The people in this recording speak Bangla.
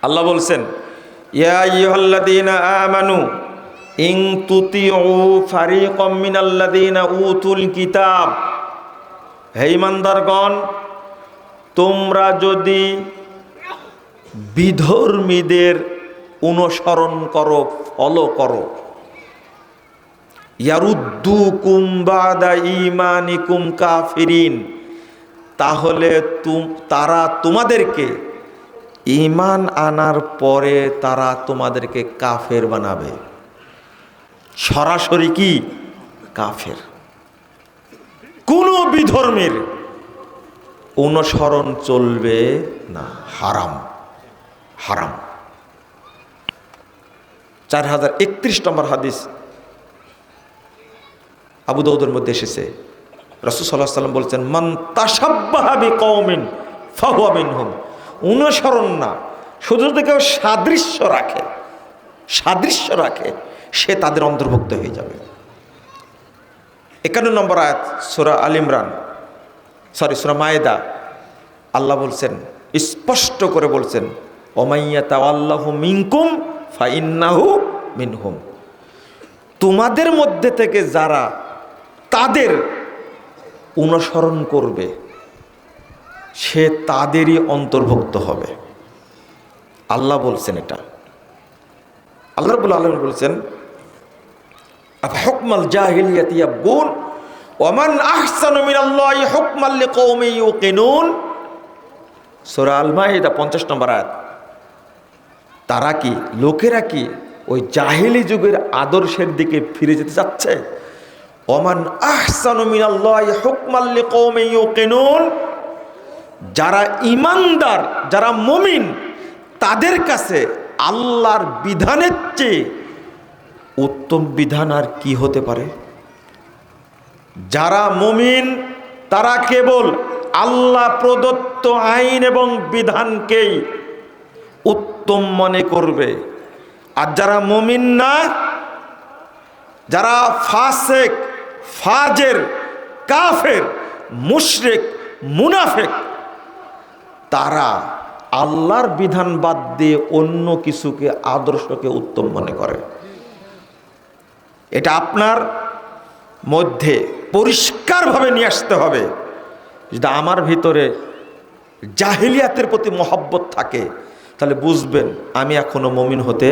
আল্লাহ বলছেন, ইয়া আইয়ুহাল্লাযীনা আমানু ইন তুতিউ ফারিকাম মিনাল্লাযীনা উতুল কিতাব, হে ঈমানদারগণ, তোমরা যদি বিধর্মীদের অনুসরণ করো, ফলো করো, ইয়ারুদ্দুকুম বাদা ঈমানিকুম কাফিরিন, তাহলে তারা তোমাদেরকে ঈমান আনার পরে তারা তোমাদেরকে কাফের বানাবে। সরাসরি কি কাফের। কোন বিধর্মের অনুসরণ চলবে না, হারাম, হারাম। 4031 নম্বর হাদিস আবু দাউদের মধ্যে এসেছে, রাসূল সাল্লাল্লাহু আলাইহি ওয়াসাল্লাম বলছেন, মান তাশাব্বাহা বিকওমিন ফাহুয়া মিনহুম। অনুসরণ না, শুধু যদি কেউ সাদৃশ্য রাখে সে তাদের অন্তর্ভুক্ত হয়ে যাবে। 51 নম্বর আয়াত সূরা আল ইমরান, সূরা মায়েদা, আল্লাহ বলছেন, স্পষ্ট করে বলছেন, ওমাইয়াতাওয়াল্লাহু মিনকুম ফাইন্নাহু মিনহুম। তোমাদের মধ্যে থেকে যারা তাদের অনুসরণ করবে সে তাদেরই অন্তর্ভুক্ত হবে। আল্লাহ বলছেন এটা। আল্লাহ রাব্বুল আলামিন বলছেন, হুকমাল জাহিলিয়াতি ইয়াবগুন ওয়া মান আহসানু মিনাল্লাহি হুকমান লিকওমিন ইউকিনুন। সূরা আল মাইদা 50 নম্বর আয়াত। তারা কি, লোকেরা কি ওই জাহিলি যুগের আদর্শের দিকে ফিরে যেতে যাচ্ছে? ওমান আহসানু মিনাল্লাহি হুকমান লিকওমিন ইউকিনুন, যারা ঈমানদার, যারা মুমিন, তাদের কাছে আল্লাহর বিধানের চেয়ে উত্তম বিধান আর কি হতে পারে? যারা মুমিন তারা কেবল আল্লাহ প্রদত্ত আইন এবং বিধানকেই উত্তম মনে করবে। আর যারা মুমিন না, যারা ফাসেক, ফাজের, কাফের, মুশরিক, মুনাফিক, তারা আল্লাহর বিধান বাদ দিয়ে অন্য কিছুকে, আদর্শকে উত্তম মনে করে। এটা আপনার মধ্যে পরিষ্কারভাবে নিয়ে আসতে হবে। যদি আমার ভিতরে জাহিলিয়াতের প্রতি মহব্বত থাকে তাহলে বুঝবেন আমি এখনো মুমিন হতে